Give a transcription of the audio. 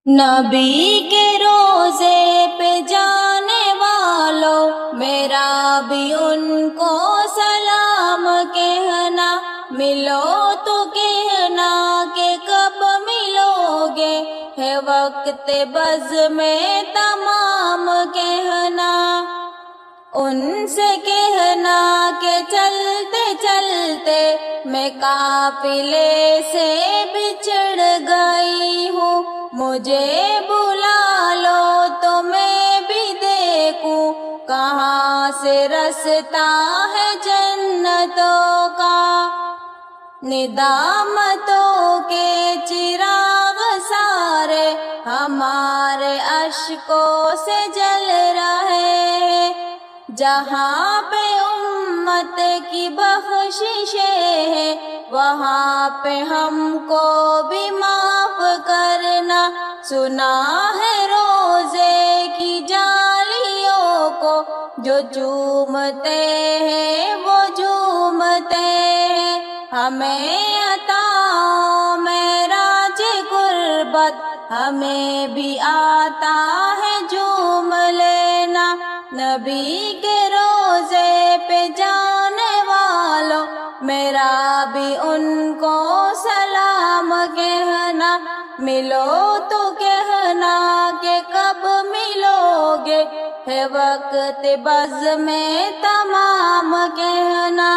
نبی کے روزے پہ جانے والوں میرا بھی ان کو سلام کہنا، ملو تو کہنا کہ کب ملو گے، ہے وقت بز میں تمام کہنا، ان سے کہنا کہ چلتے چلتے میں قافلے سے بچھڑ گئی ہوں، مجھے بلا لو تو میں بھی دیکھوں کہاں سے رستا ہے جنتوں کا، ندامتوں کے چراغ سارے ہمارے اشکوں سے جل رہے ہیں، جہاں پہ امت کی بخششیں ہیں وہاں پہ ہم کو بھی معاف کرنا، سنا ہے روزے کی جالیوں کو جو چومتے ہیں وہ جھومتے ہیں، ہمیں عطا معراج قربت ہمیں بھی آتا ہے جھوم لینا، نبی کے روزے پہ جانے والوں میرا بھی ان کو سلام کہنا، ملو تو کہنا کہ کب ملو گے، ہے وقت بز میں تمام کہنا۔